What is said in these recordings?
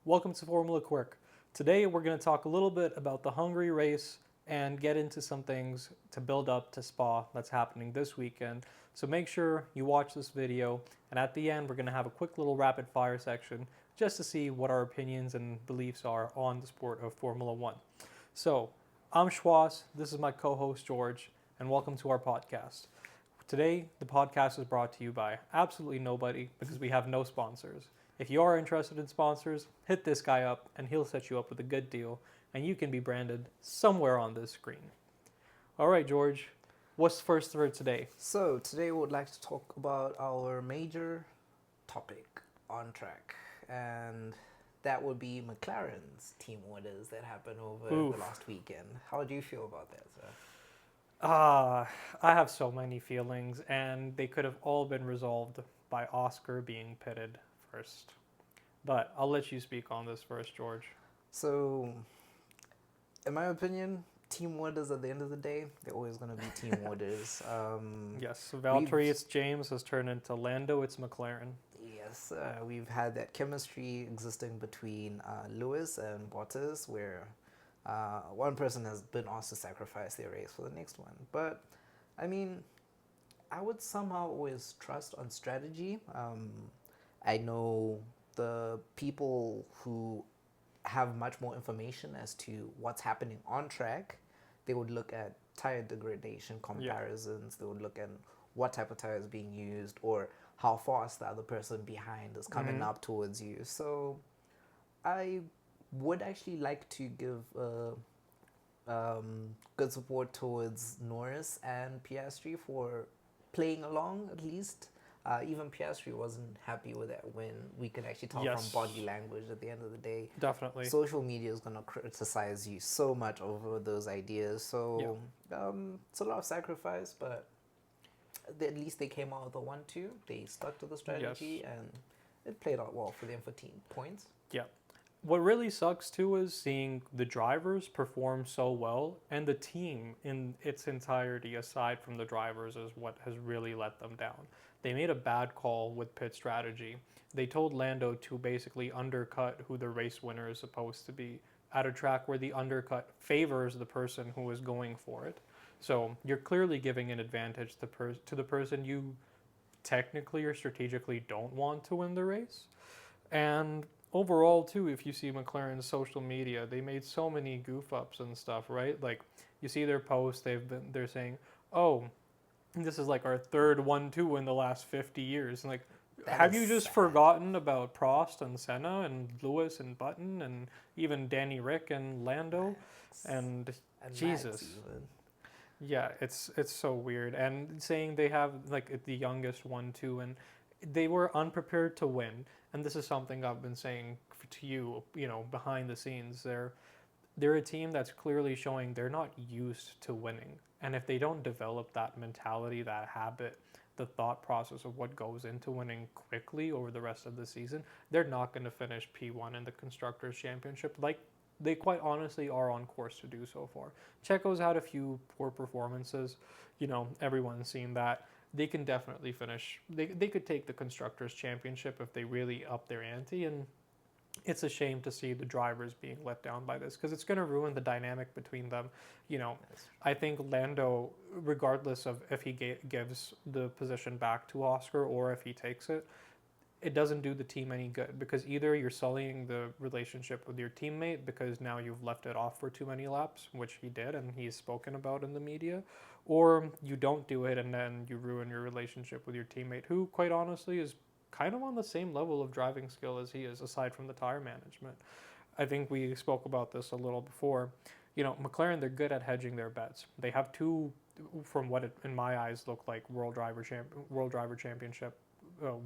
Welcome to Formula Quirk. Today we're going to talk a little bit about the Hungary race and get into some things to build up to Spa that's happening this weekend. So make sure you watch this video, and at the end we're going to have a quick little rapid fire section just to see what our opinions and beliefs are on the sport of Formula One. So I'm Schwas, this is my co-host George, and welcome to our podcast. Today, the podcast is brought to you by absolutely nobody because we have no sponsors. If you are interested in sponsors, hit this guy up and he'll set you up with a good deal and you can be branded somewhere on this screen. All right, George, what's first for today? So, today we would like to talk about our major topic on track, and that would be McLaren's team orders that happened over Oof. the last weekend. How do you feel about that, sir? I have so many feelings, and they could have all been resolved by Oscar being pitted first. But I'll let you speak on this first, George. So, in my opinion, team orders at the end of the day, they're always going to be team orders. Yes, Valtteri, it's James, has turned into Lando, it's McLaren. Yes, we've had that chemistry existing between Lewis and Bottas, where one person has been asked to sacrifice their race for the next one. But, I mean, I would somehow always trust on strategy. I know the people who have much more information as to what's happening on track, they would look at tire degradation comparisons. They would look at what type of tire is being used or how fast the other person behind is coming up towards you. So I would actually like to give good support towards Norris and Piastri for playing along at least. Even Piastri wasn't happy with that when we could actually tell from body language at the end of the day. Definitely. Social media is going to criticize you so much over those ideas. So it's a lot of sacrifice, but at least they came out with a 1-2. They stuck to the strategy and it played out well for them for team points. Yeah. What really sucks too is seeing the drivers perform so well, and the team in its entirety, aside from the drivers, is what has really let them down. They made a bad call with pit strategy. They told Lando to basically undercut who the race winner is supposed to be at a track where the undercut favors the person who is going for it. So you're clearly giving an advantage to the person you technically or strategically don't want to win the race. And overall too, if you see McLaren's social media, they made so many goof ups and stuff, right? Like you see their posts, they're saying, "Oh, this is like our third 1-2 in the last 50 years." And like, have you just forgotten about Prost and Senna and Lewis and Button and even Danny Rick and Lando and Jesus? Yeah, it's so weird. And saying they have like the youngest 1-2, and they were unprepared to win. And this is something I've been saying to you, behind the scenes. They're a team that's clearly showing they're not used to winning. And if they don't develop that mentality, that habit, the thought process of what goes into winning quickly over the rest of the season, they're not going to finish P1 in the Constructors' Championship like they quite honestly are on course to do so far. Checo's had a few poor performances. Everyone's seen that. They can definitely finish. They could take the Constructors' Championship if they really up their ante, and it's a shame to see the drivers being let down by this because it's going to ruin the dynamic between them. I think Lando, regardless of if he gives the position back to Oscar or if he takes it, it doesn't do the team any good because either you're sullying the relationship with your teammate because now you've left it off for too many laps, which he did and he's spoken about in the media, or you don't do it and then you ruin your relationship with your teammate who, quite honestly, is kind of on the same level of driving skill as he is, aside from the tire management. I think we spoke about this a little before. McLaren, they're good at hedging their bets. They have two, from what it, in my eyes, look like World Driver Championship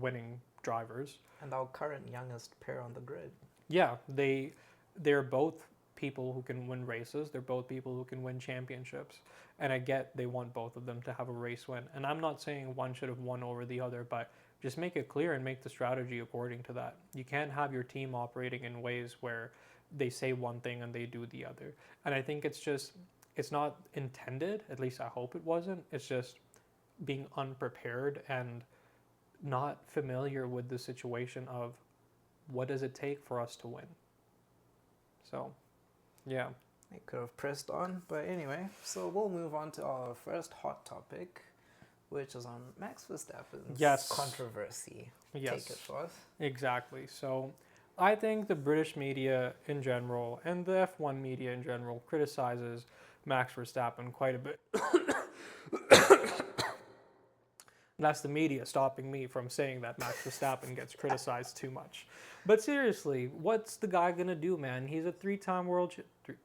winning drivers. And our current youngest pair on the grid. Yeah, they're both people who can win races. They're both people who can win championships. And I get they want both of them to have a race win. And I'm not saying one should have won over the other, but just make it clear and make the strategy according to that. You can't have your team operating in ways where they say one thing and they do the other. And I think it's not intended, at least I hope it wasn't. It's just being unprepared and not familiar with the situation of what does it take for us to win. So, yeah. They could have pressed on, but anyway. So we'll move on to our first hot topic, which is on Max Verstappen's Yes. controversy. Yes. Take it forth. Exactly. So, I think the British media in general and the F1 media in general criticizes Max Verstappen quite a bit. That's the media stopping me from saying that Max Verstappen gets criticized too much. But seriously, what's the guy gonna do, man? He's a three-time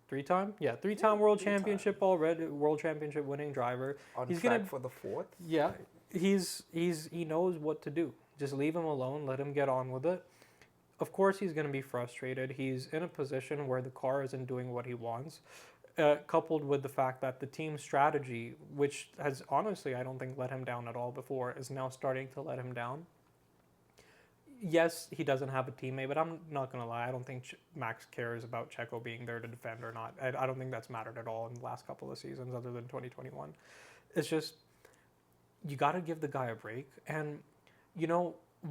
three-time? Yeah, three-time world three-time. championship already, world championship winning driver. On He's track gonna, for the fourth. yeah, he knows what to do. Just leave him alone, let him get on with it. Of course, he's gonna be frustrated. He's in a position where the car isn't doing what he wants. Coupled with the fact that the team strategy, which has honestly, I don't think let him down at all before, is now starting to let him down. Yes, he doesn't have a teammate, but I'm not going to lie. I don't think Max cares about Checo being there to defend or not. I don't think that's mattered at all in the last couple of seasons other than 2021. It's just, you got to give the guy a break. And,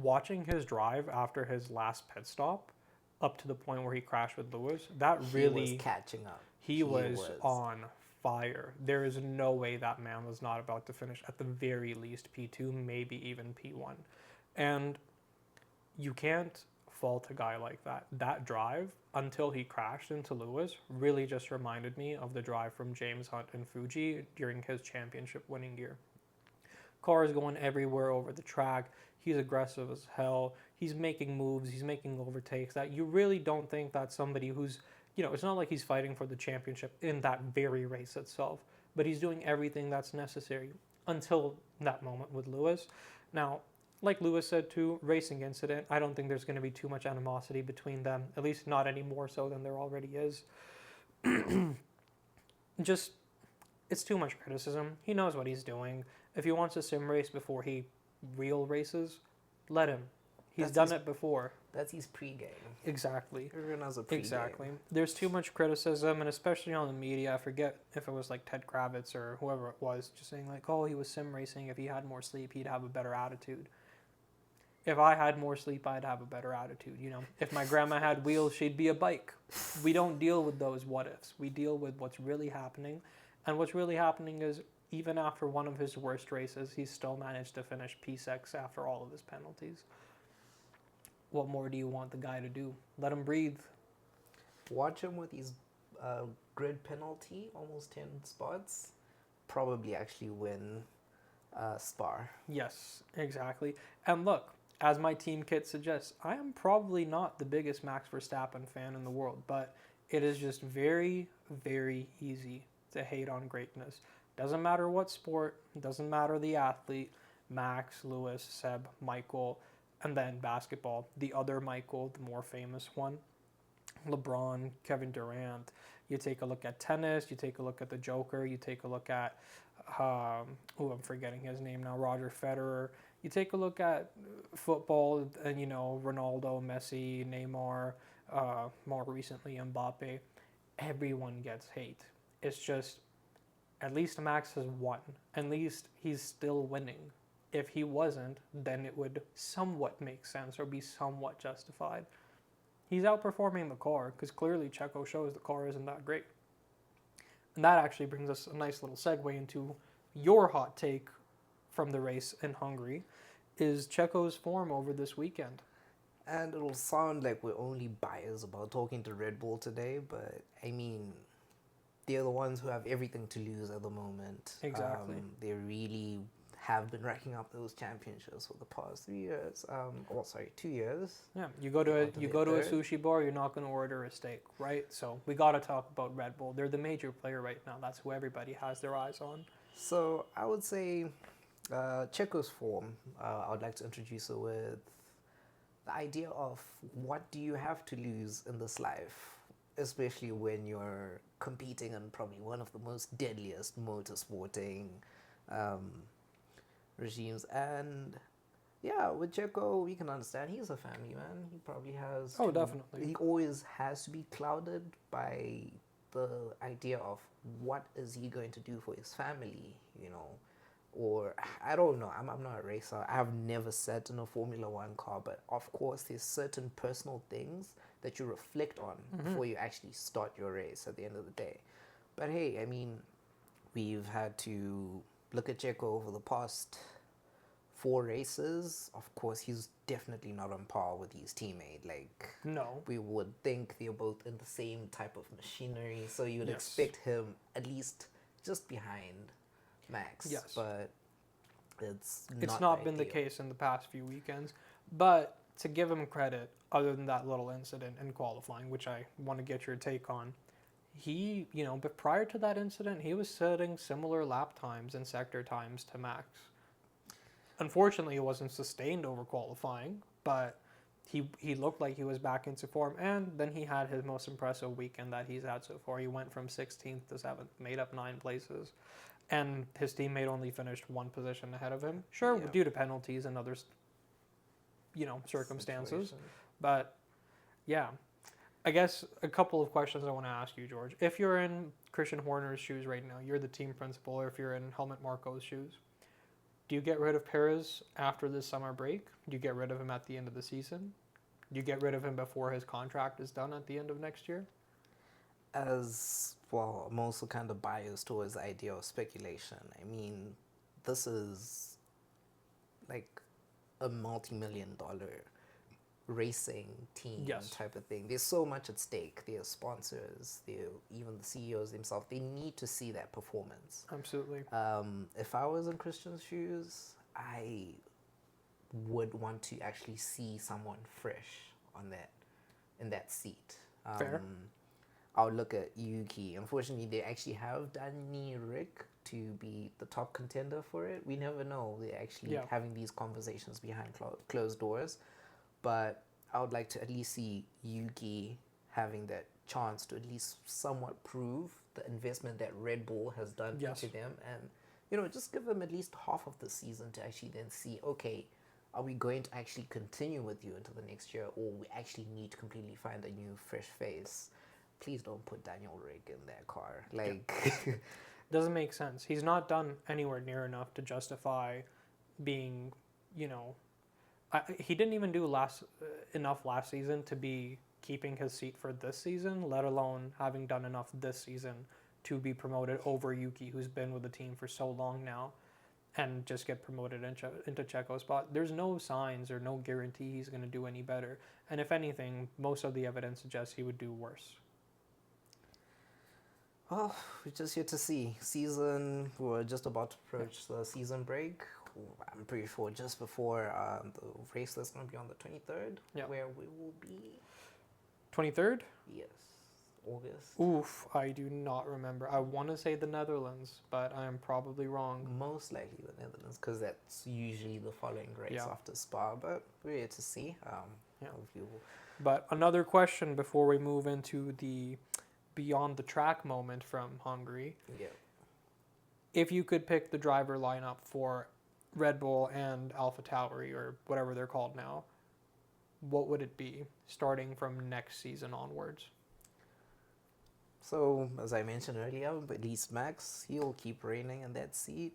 watching his drive after his last pit stop up to the point where he crashed with Lewis, that really... He was catching up. He was on fire. There is no way that man was not about to finish at the very least P2, maybe even P1. And you can't fault a guy like that. That drive, until he crashed into Lewis, really just reminded me of the drive from James Hunt and Fuji during his championship winning year. Car is going everywhere over the track. He's aggressive as hell. He's making moves. He's making overtakes that you really don't think that somebody who's it's not like he's fighting for the championship in that very race itself, but he's doing everything that's necessary until that moment with Lewis. Now, like Lewis said too, racing incident, I don't think there's going to be too much animosity between them, at least not any more so than there already is. Just, it's too much criticism. He knows what he's doing. If he wants a sim race before he real races, let him. He's done it before. That's his pregame. Exactly. Everyone has a pregame. Exactly. There's too much criticism, and especially on the media. I forget if it was like Ted Kravitz or whoever it was, just saying like, oh, he was sim racing. If he had more sleep, he'd have a better attitude. If I had more sleep, I'd have a better attitude. If my grandma had wheels, she'd be a bike. We don't deal with those what ifs. We deal with what's really happening. And what's really happening is even after one of his worst races, he still managed to finish P6 after all of his penalties. What more do you want the guy to do? Let him breathe. Watch him with his grid penalty, almost 10 spots. Probably actually win Spa. Yes, exactly. And look, as my team kit suggests, I am probably not the biggest Max Verstappen fan in the world, but it is just very, very easy to hate on greatness. Doesn't matter what sport, doesn't matter the athlete, Max, Lewis, Seb, Michael, and then basketball, the other Michael, the more famous one, LeBron, Kevin Durant. You take a look at tennis, you take a look at the Joker, you take a look at, I'm forgetting his name now, Roger Federer. You take a look at football and, Ronaldo, Messi, Neymar, more recently Mbappe. Everyone gets hate. It's just, at least Max has won. At least he's still winning. If he wasn't, then it would somewhat make sense or be somewhat justified. He's outperforming the car because clearly Checo shows the car isn't that great. And that actually brings us a nice little segue into your hot take from the race in Hungary, is Checo's form over this weekend. And it'll sound like we're only biased about talking to Red Bull today, but I mean, they're the ones who have everything to lose at the moment. Exactly. They really have been racking up those championships for the past 3 years. 2 years. Yeah, you go to a sushi bar, you're not going to order a steak, right? So we got to talk about Red Bull. They're the major player right now. That's who everybody has their eyes on. So I would say Checo's form. I would like to introduce her with the idea of what do you have to lose in this life, especially when you're competing in probably one of the most deadliest motorsporting regimes. And yeah, with Checo, we can understand he's a family man. He probably has definitely. He always has to be clouded by the idea of what is he going to do for his family, or I don't know. I'm not a racer. I have never sat in a Formula One car, but of course, there's certain personal things that you reflect on before you actually start your race at the end of the day. But hey, I mean, we've had to look at Checo over the past 4 races. Of course, he's definitely not on par with his teammate. Like, No. we would think they're both in the same type of machinery, so you would Yes. expect him at least just behind Max. Yes. But it's Not been the case in the past few weekends. But to give him credit, other than that little incident in qualifying, which I want to get your take on, but prior to that incident, he was setting similar lap times and sector times to Max. Unfortunately, it wasn't sustained over qualifying, but he looked like he was back into form, and then he had his most impressive weekend that he's had so far. He went from 16th to 7th, made up 9 places, and his teammate only finished 1 position ahead of him. Sure, Yeah. due to penalties and other, circumstances, Situation. but yeah. I guess a couple of questions I want to ask you, George. If you're in Christian Horner's shoes right now, you're the team principal, or if you're in Helmut Marko's shoes, do you get rid of Perez after this summer break? Do you get rid of him at the end of the season? Do you get rid of him before his contract is done at the end of next year? As well, I'm also kind of biased towards the idea of speculation. I mean, this is like a multi-million-dollar racing team Yes. type of thing. There's so much at stake. There's sponsors, even the CEOs themselves. They need to see that performance. Absolutely. If I was in Christian's shoes, I would want to actually see someone fresh in that seat. Fair. I would look at Yuki. Unfortunately, they actually have Danny Rick to be the top contender for it. We never know. They're actually Yeah. having these conversations behind closed doors. But I would like to at least see Yuki having that chance to at least somewhat prove the investment that Red Bull has done Yes. into them, and just give them at least half of the season to actually then see, okay, are we going to actually continue with you into the next year, or we actually need to completely find a new fresh face? Please don't put Daniel Rick in that car. Like, Doesn't make sense. He's not done anywhere near enough to justify being, he didn't even do enough last season to be keeping his seat for this season, let alone having done enough this season to be promoted over Yuki, who's been with the team for so long now, and just get promoted into Checo's spot. There's no signs or no guarantee he's going to do any better. And if anything, most of the evidence suggests he would do worse. well, we're just here to see. We're just about to approach the season break. I'm pretty sure just before the race that's going to be on the 23rd, Yeah. where we will be. 23rd? Yes, August. Oof, I do not remember. I want to say the Netherlands, but I am probably wrong. Most likely the Netherlands, because that's usually the following race Yeah. after Spa. But we're here to see. Yeah. Hopefully we'll- But another question before we move into the beyond the track moment from Hungary. yeah. If you could pick the driver lineup for Red Bull and AlphaTauri, or whatever they're called now, what would it be starting from next season onwards? So, as I mentioned earlier, at least Max, he'll keep reigning in that seat.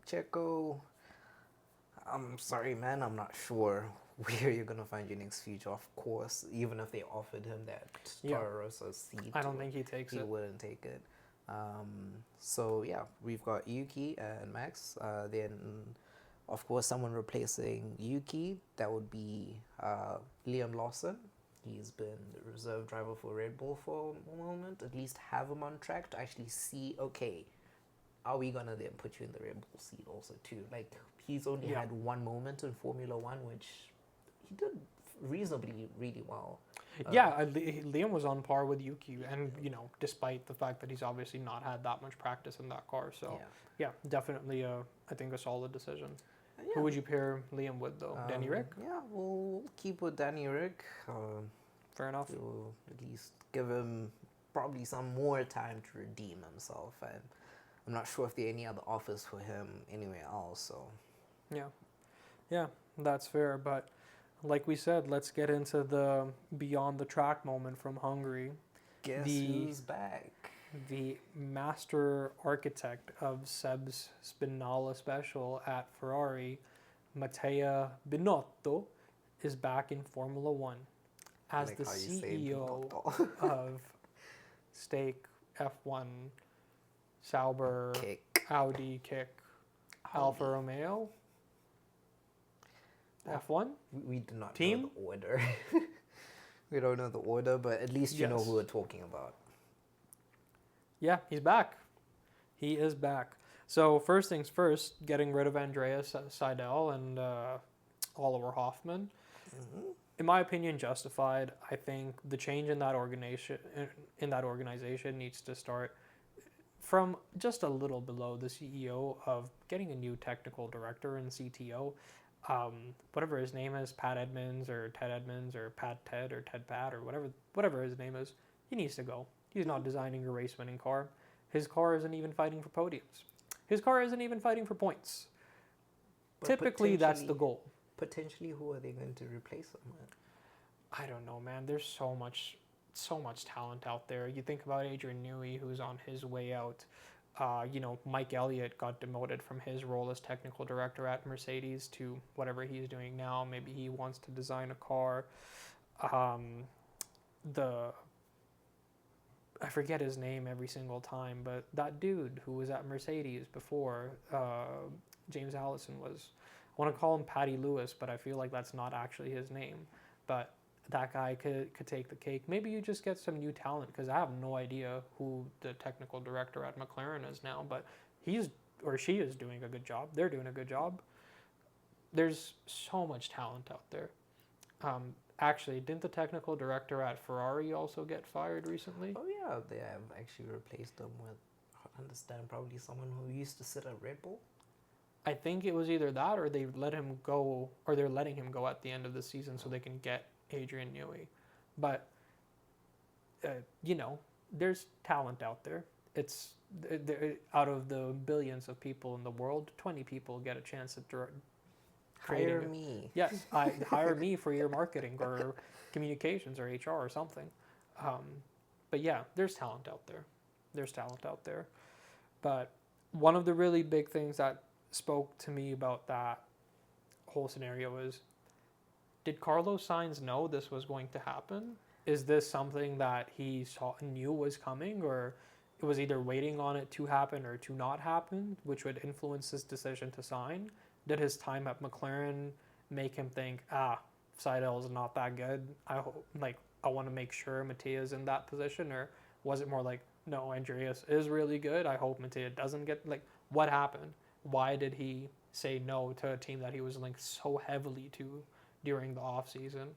Checo, I'm sorry, man, I'm not sure where you're going to find your next future. Of course, even if they offered him that Yeah. Toro Rosso seat, I don't think he takes he it. wouldn't take it. So, yeah, we've got Yuki and Max. Then, of course, someone replacing Yuki, that would be Liam Lawson. He's been the reserve driver for Red Bull for a moment. At least have him on track to actually see, okay, are we going to then put you in the Red Bull seat also too? Like, he's only Yeah. had one moment in Formula One, which he did reasonably really well. Liam was on par with Yuki, and despite the fact that he's obviously not had that much practice in that car, so yeah, definitely I think a solid decision. Yeah. Who would you pair Liam with though? Danny Rick? Yeah, we'll keep with Danny Rick. Fair enough. We'll at least give him probably some more time to redeem himself, and I'm not sure if there are any other offers for him anywhere else. So Yeah, that's fair. But like we said, let's get into the beyond the track moment from Hungary. guess The- who's back? the master architect of Seb's Spinala special at Ferrari, Matteo Binotto, is back in Formula One I as like the how you say CEO Binotto. of Stake, F1, Sauber, Kick. Audi, Kick, Alfa Audi. Romeo, Well, F1 we do not know team. the order. We don't know the order, but at least you know who Yes. we're talking about. Yeah, he's back. He is back. So first things first, getting rid of Andreas Seidel and Oliver Hoffman. Hmm. In my opinion, justified. I think the change in that organization needs to start from just a little below the CEO of getting a new technical director and CTO. Whatever his name is, Pat Edmonds or Ted Edmonds or Pat Ted or Ted Pat or whatever his name is, he needs to go. He's not designing a race winning car. His car isn't even fighting for podiums. His car isn't even fighting for points. But Typically, that's the goal. Potentially, who are they going to replace him with? I don't know, man. There's so much talent out there. You think about Adrian Newey, who's on his way out. Mike Elliott got demoted from his role as technical director at Mercedes to whatever he's doing now. Maybe he wants to design a car. The I forget his name every single time, but that dude who was at Mercedes before James Allison was. I want to call him Patty Lewis, but I feel like that's not actually his name. But that guy could take the cake. Maybe you just get some new talent because I have no idea who the technical director at McLaren is now, but he's or she is doing a good job. They're doing a good job. There's so much talent out there. Actually, didn't the technical director at Ferrari also get fired recently? Oh yeah, they have actually replaced him with, I understand, probably someone who used to sit at Red Bull. I think it was either that or they let him go, or they're letting him go at the end of the season so they can get Adrian Newey. But, there's talent out there. It's out of the billions of people in the world, 20 people get a chance at Hire me. Yes, hire me for your marketing or communications or HR or something. But yeah, there's talent out there. There's talent out there. But one of the really big things that spoke to me about that whole scenario is, did Carlos Sainz know this was going to happen? Is this something that he knew was coming, or it was either waiting on it to happen or to not happen, which would influence his decision to sign? Did his time at McLaren make him think, Seidel is not that good? I want to make sure Mattia's in that position, or was it more like, no, Andreas is really good. I hope Mattia doesn't get what happened? Why did he say no to a team that he was linked so heavily to during the off season,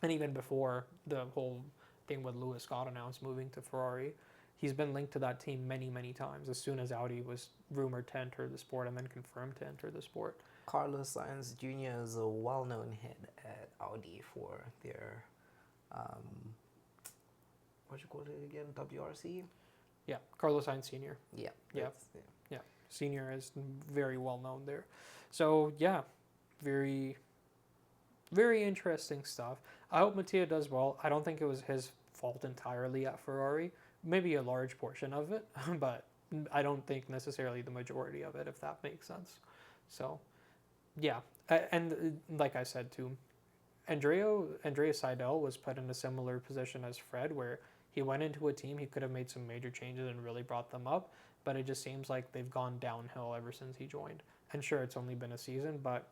and even before the whole thing with Lewis got announced moving to Ferrari? He's been linked to that team many, many times as soon as Audi was rumored to enter the sport and then confirmed to enter the sport. Carlos Sainz Jr. is a well-known head at Audi for their, what you call it again, WRC? Yeah, Carlos Sainz Sr. Yeah. Yeah. Senior is very well known there. So, yeah, very, very interesting stuff. I hope Mattia does well. I don't think it was his fault entirely at Ferrari. Maybe a large portion of it, but I don't think necessarily the majority of it, if that makes sense. So, yeah. And like I said, too, Andrea Seidel was put in a similar position as Fred, where he went into a team, he could have made some major changes and really brought them up, but it just seems like they've gone downhill ever since he joined. And sure, it's only been a season, but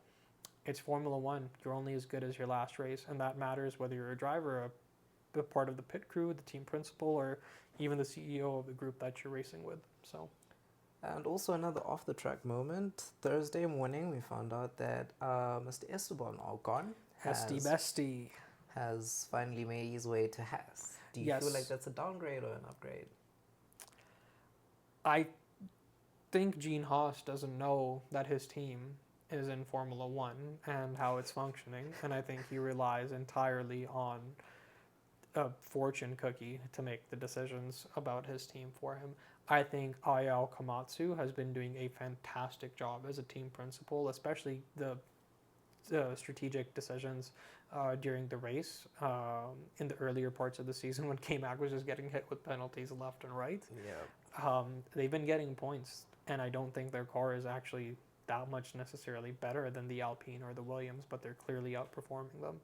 it's Formula One. You're only as good as your last race, and that matters whether you're a driver, a part of the pit crew, the team principal, or even the CEO of the group that you're racing with. So, and also another off-the-track moment. Thursday morning, we found out that Mr. Esteban Ocon has finally made his way to Haas. Do you feel like that's a downgrade or an upgrade? I think Gene Haas doesn't know that his team is in Formula One and how it's functioning, and I think he relies entirely on a fortune cookie to make the decisions about his team for him. I think Ayao Komatsu has been doing a fantastic job as a team principal, especially strategic decisions during the race in the earlier parts of the season when K-Mac was just getting hit with penalties left and right. Yeah. They've been getting points, and I don't think their car is actually that much necessarily better than the Alpine or the Williams, but they're clearly outperforming them.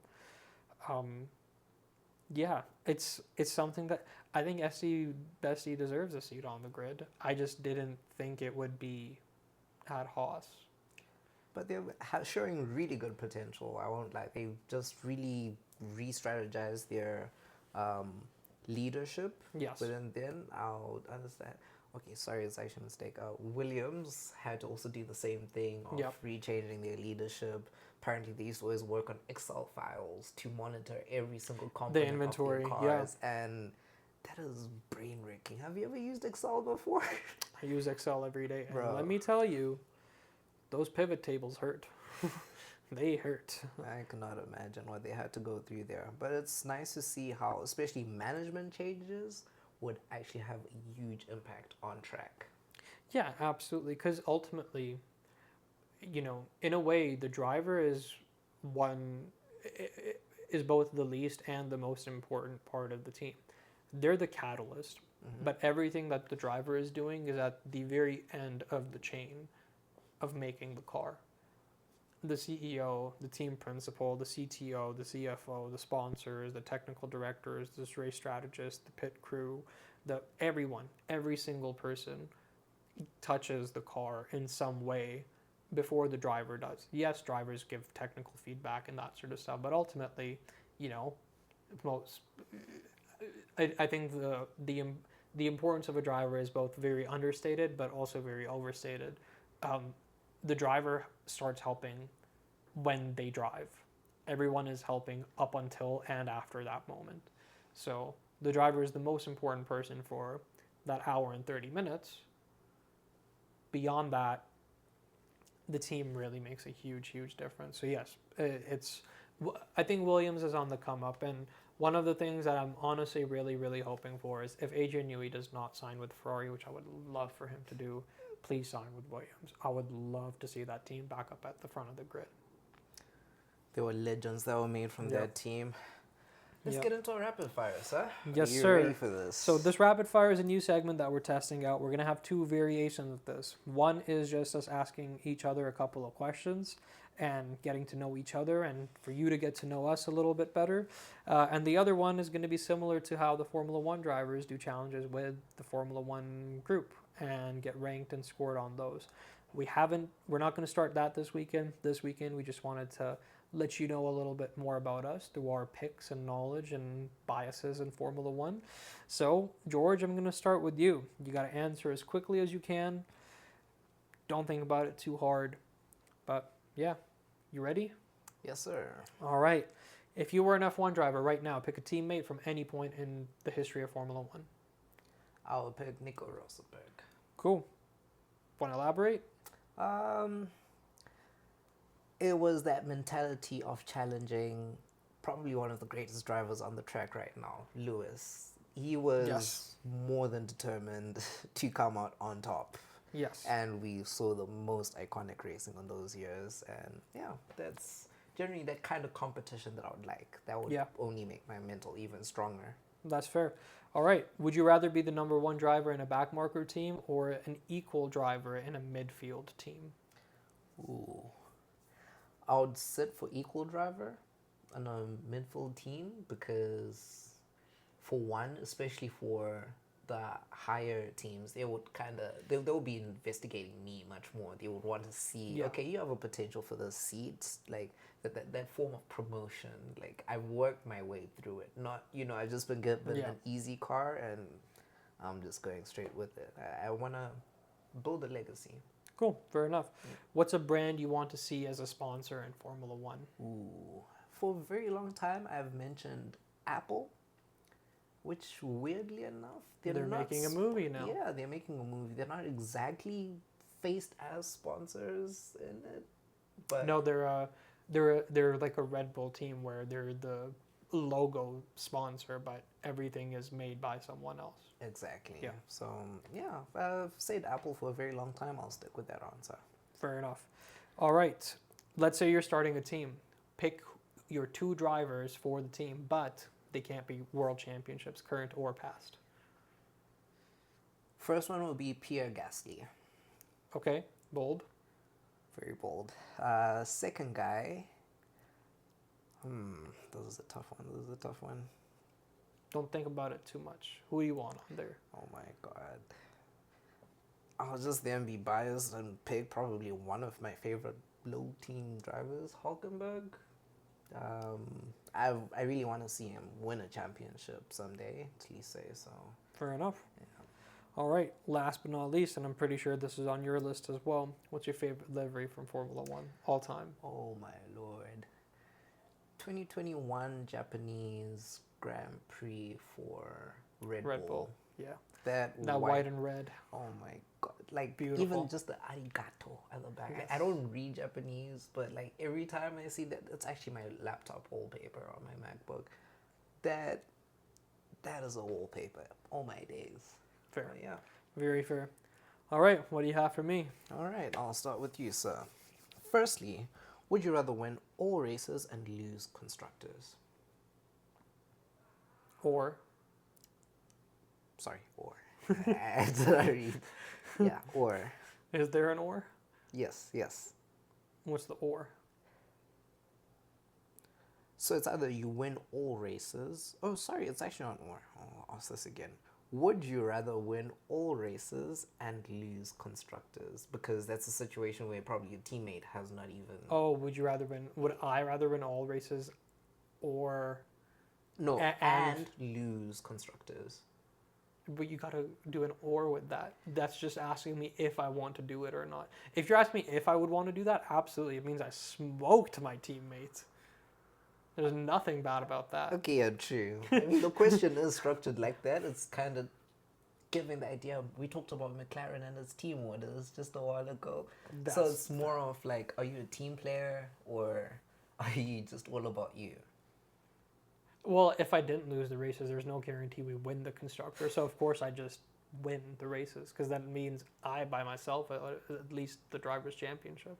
Yeah, it's something that I think SC deserves a seat on the grid. I just didn't think it would be at Haas. But they're showing really good potential. I won't lie. They've just really re-strategized their um, leadership Yes. within then. I'll understand. Okay, sorry, it's actually a mistake. Williams had to also do the same thing of Yep. re-changing their leadership. Apparently, they used to always work on Excel files to monitor every single component inventory, of their cars, and that is brain-wrecking. Have you ever used Excel before? I use Excel every day, and Bro. let me tell you, those pivot tables hurt. They hurt. I cannot imagine what they had to go through there. But it's nice to see how, especially management changes, would actually have a huge impact on track. Yeah, absolutely. Because ultimately, you know, in a way, the driver is both the least and the most important part of the team. They're the catalyst, but everything that the driver is doing is at the very end of the chain of making the car. The CEO, the team principal, the CTO, the CFO, the sponsors, the technical directors, the race strategist, the pit crew, every single person touches the car in some way before the driver does. Yes, drivers give technical feedback and that sort of stuff, but ultimately, you know, I think the importance of a driver is both very understated but also very overstated. The driver starts helping when they drive. Everyone is helping up until and after that moment. So the driver is the most important person for that hour and 30 minutes. Beyond that, the team really makes a huge, huge difference. So yes, I think Williams is on the come up, and one of the things that I'm honestly really, really hoping for is if Adrian Newey does not sign with Ferrari, which I would love for him to do, please sign with Williams. I would love to see that team back up at the front of the grid. There were legends that were made from that team. Let's get into a rapid fire, sir. Yes, Are you sir. ready for this? So this rapid fire is a new segment that we're testing out. We're going to have two variations of this. One is just us asking each other a couple of questions and getting to know each other and for you to get to know us a little bit better. And the other one is going to be similar to how the Formula One drivers do challenges with the Formula One group and get ranked and scored on those. We're not going to start that this weekend. This weekend, we just wanted to let you know a little bit more about us through our picks and knowledge and biases in Formula One. So, George, I'm going to start with you. You got to answer as quickly as you can. Don't think about it too hard. But, yeah, you ready? Yes, sir. All right. If you were an F1 driver right now, pick a teammate from any point in the history of Formula One. I would pick Nico Rosberg. Cool. Want to elaborate? It was that mentality of challenging probably one of the greatest drivers on the track right now, Lewis. He was more than determined to come out on top. Yes. And we saw the most iconic racing on those years. And yeah, that's generally that kind of competition that I would like. That would only make my mental even stronger. That's fair. All right. Would you rather be the number one driver in a backmarker team or an equal driver in a midfield team? Ooh. I would sit for equal driver on a midfield team because, for one, especially for the higher teams, they would they will be investigating me much more. They would want to see, okay, you have a potential for the seats, like that form of promotion. Like I've worked my way through it. Not, I've just been given an easy car and I'm just going straight with it. I want to build a legacy. Cool, fair enough. What's a brand you want to see as a sponsor in Formula One? Ooh, for a very long time, I've mentioned Apple, which weirdly enough, they're making a movie now. Yeah, they're making a movie. They're not exactly faced as sponsors in it, but no, they're like a Red Bull team where they're the logo sponsor, but everything is made by someone else. Exactly. Yeah. So yeah, I've said Apple for a very long time. I'll stick with that answer. Fair enough. All right. let's say you're starting a team. Pick your two drivers for the team, but they can't be world championships, current or past. First one will be Pierre Gasly. Okay, bold. Very bold. Second guy. This is a tough one. This is a tough one. Don't think about it too much. Who do you want on there? Oh my god. I'll just then be biased and pick probably one of my favorite low team drivers, Hulkenberg. I really want to see him win a championship someday, at least say so. Fair enough. Yeah. All right, last but not least, and I'm pretty sure this is on your list as well. What's your favorite livery from Formula One all time? Oh my lord. 2021 Japanese Grand Prix for Red Bull. Yeah. That white and red. Oh my god. Like, Beautiful. even just the arigato at the back. Yes. I don't read Japanese, but like every time I see that, it's actually my laptop wallpaper on my MacBook. That is a wallpaper. Oh my days. Fair. But yeah. Very fair. All right, what do you have for me? All right, I'll start with you, sir. Firstly, would you rather win all races and lose constructors? Or Sorry, or. Sorry. Yeah, or. is there an or? Yes, yes. What's the or? So it's either you win all races. Oh, sorry, it's actually not or. I'll ask this again. Would you rather win all races and lose constructors? Because that's a situation where probably your teammate has not even. Oh, would I rather win all races or. No, and lose constructors. But you gotta do an or with that. That's just asking me if I want to do it or not. If you're asking me if I would want to do that, absolutely. It means I smoked my teammates. There's nothing bad about that. Okay, yeah, true. I mean, the question is structured like that. It's kind of giving the idea. We talked about McLaren and its team orders just a while ago. So it's more of like, are you a team player or are you just all about you? Well, if I didn't lose the races, there's no guarantee we win the constructor. So of course I just win the races because that means I by myself at least the drivers' championship.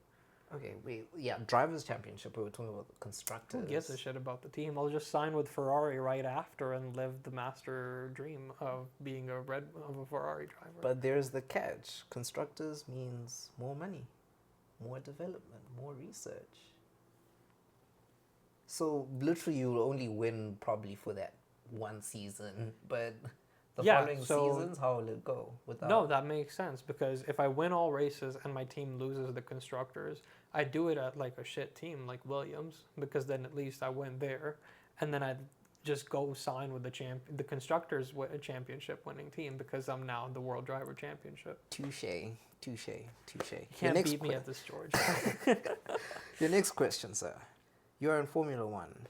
Okay, wait, yeah, drivers' championship. We were talking about the constructors. Who gives a shit about the team? I'll just sign with Ferrari right after and live the master dream of being a Ferrari driver. But there's the catch. Constructors means more money, more development, more research. So literally, you'll only win probably for that one season, but the following seasons, how will it go? No, that makes sense because if I win all races and my team loses the constructors, I do it at like a shit team like Williams because then at least I win there, and then I just go sign with the constructors championship winning team because I'm now the world driver championship. Touche. You can't beat me at this, George. Your next question, sir. You're in Formula One.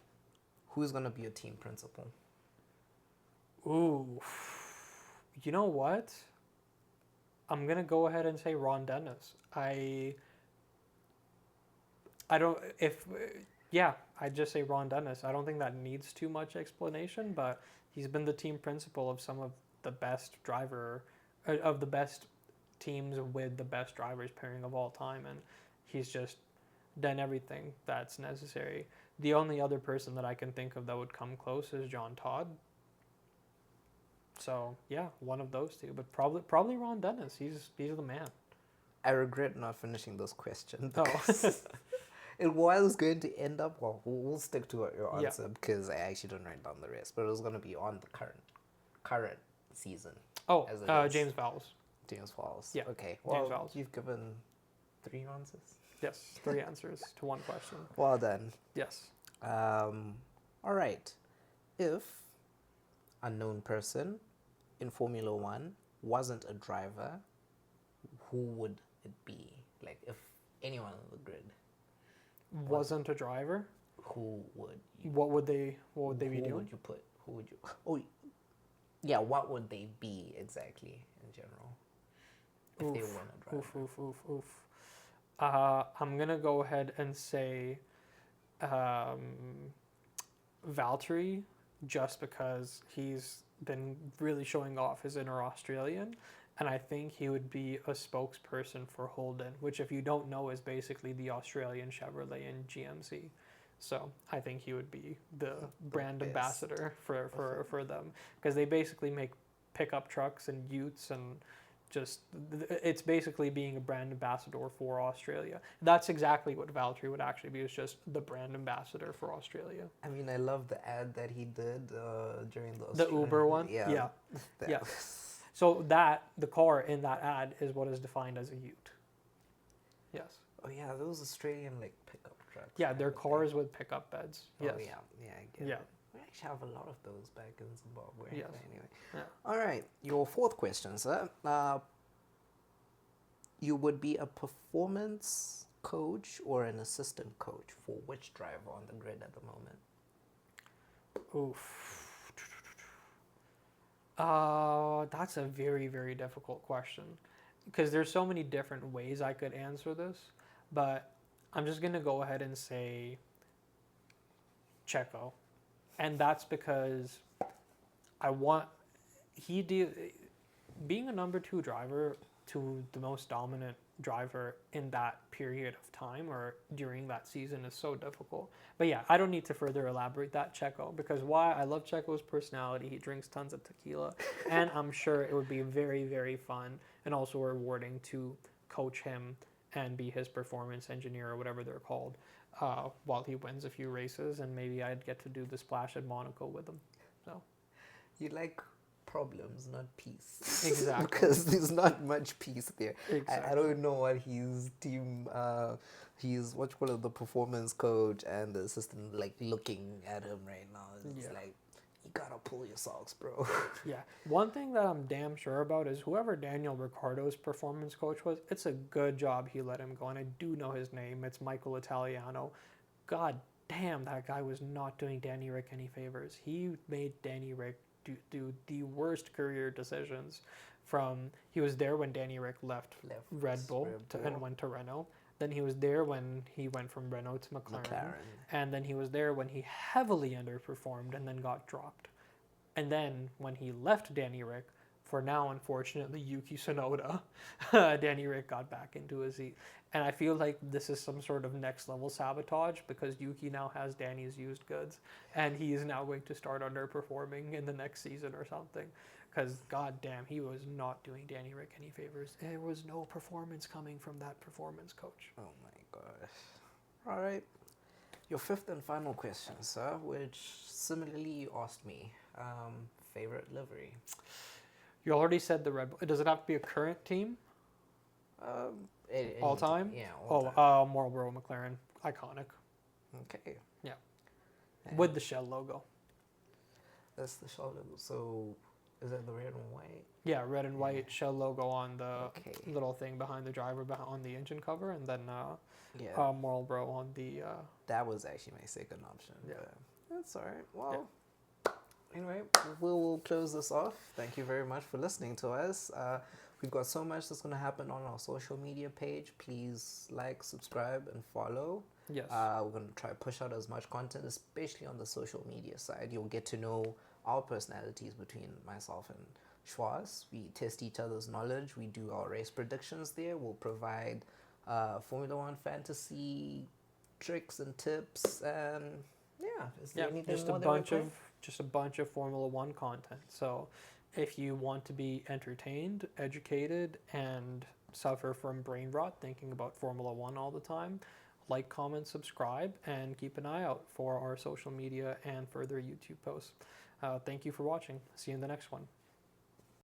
Who's gonna be your team principal? Ooh, you know what? I'm gonna go ahead and say Ron Dennis. I don't I'd just say Ron Dennis. I don't think that needs too much explanation, but he's been the team principal of some of the best of the best teams with the best drivers pairing of all time, and he's just done everything that's necessary. The only other person that I can think of that would come close is John Todd. So yeah, one of those two, but probably Ron Dennis. He's the man. I regret not finishing this question. Oh. It was going to end up, well, we'll stick to your answer because I actually didn't write down the rest, but it was going to be on the current season. Oh, James Vowles. James Vowles. Yeah. Okay. Well, Vowles. You've given 3 answers. Yes, 3 answers to one question. Well done. Yes. All right. If a known person in Formula One wasn't a driver, who would it be? Like, if anyone on the grid wasn't a driver, who would you? What would they be doing? Who would you put? Who would you? Oh, yeah. What would they be exactly in general? If they weren't a driver. Oof. I'm gonna go ahead and say Valtteri, just because he's been really showing off his inner Australian, and I think he would be a spokesperson for Holden, which, if you don't know, is basically the Australian Chevrolet and GMC. So I think he would be the brand best. ambassador for them, because they basically make pickup trucks and utes, and just it's basically being a brand ambassador for Australia. That's exactly what Valtteri would actually be. Is just the brand ambassador for Australia. I mean, I love the ad that he did during The Uber one, Yeah. yeah. That Yeah. was- So the car in that ad is what is defined as a ute. Yes. Oh yeah, those Australian like pickup trucks. Yeah, right? they're Okay. cars with pickup beds. Oh Yes. yeah, I get Yeah. it. We actually have a lot of those back in Zimbabwe. Yes. But anyway. Yeah. All right, your fourth question, sir. You would be a performance coach or an assistant coach for which driver on the grid at the moment? Oof. That's a very, very difficult question, because there's so many different ways I could answer this, but I'm just gonna go ahead and say Checo, and that's because I want being a number two driver to the most dominant driver in that period of time or during that season is so difficult. But yeah, I don't need to further elaborate that, Checo, because why? I love Checo's personality. He drinks tons of tequila, and I'm sure it would be very, very fun and also rewarding to coach him and be his performance engineer or whatever they're called while he wins a few races, and maybe I'd get to do the splash at Monaco with him. So You like problems, not peace. Exactly. Because there's not much peace there. Exactly. I don't know what his team, he's what you call it, the performance coach and the assistant like looking at him right now. It's Yeah. like, you gotta pull your socks, bro. Yeah. One thing that I'm damn sure about is whoever Daniel Ricciardo's performance coach was, it's a good job he let him go. And I do know his name. It's Michael Italiano. God damn, that guy was not doing Danny Rick any favors. He made Danny Rick do the worst career decisions. He was there when Danny Rick left Red Bull and went to Renault. Then he was there when he went from Renault to McLaren. And then he was there when he heavily underperformed and then got dropped. And then when he left Danny Rick, for now, unfortunately, Yuki Tsunoda, Danny Rick got back into his seat. And I feel like this is some sort of next level sabotage, because Yuki now has Danny's used goods and he is now going to start underperforming in the next season or something. Because goddamn, he was not doing Danny Rick any favors. There was no performance coming from that performance coach. Oh my gosh. All right. Your fifth and final question, sir, which similarly you asked me. Favorite livery? You already said the Red Bull. Does it have to be a current team? All time? Yeah, all time. Marlboro McLaren. Iconic. Okay. Yeah. And With the Shell logo. that's the shoulder. So, is that the red and white? Yeah, red and white Shell logo on the Okay. little thing behind the driver, on the engine cover, and then Yeah. Marlboro on the... That was actually my second option. Yeah. But that's all right. Well, anyway, we'll close this off. Thank you very much for listening to us. We've got so much that's going to happen on our social media page. Please like, subscribe, and follow. Yes. We're going to try to push out as much content, especially on the social media side. You'll get to know our personalities between myself and Schwarz. We test each other's knowledge. We do our race predictions there. We'll provide Formula One fantasy tricks and tips, and is there anything just more a that we're bunch playing? of just a bunch of Formula One content. So, if you want to be entertained, educated, and suffer from brain rot thinking about Formula One all the time, like, comment, subscribe, and keep an eye out for our social media and further YouTube posts. Thank you for watching. See you in the next one.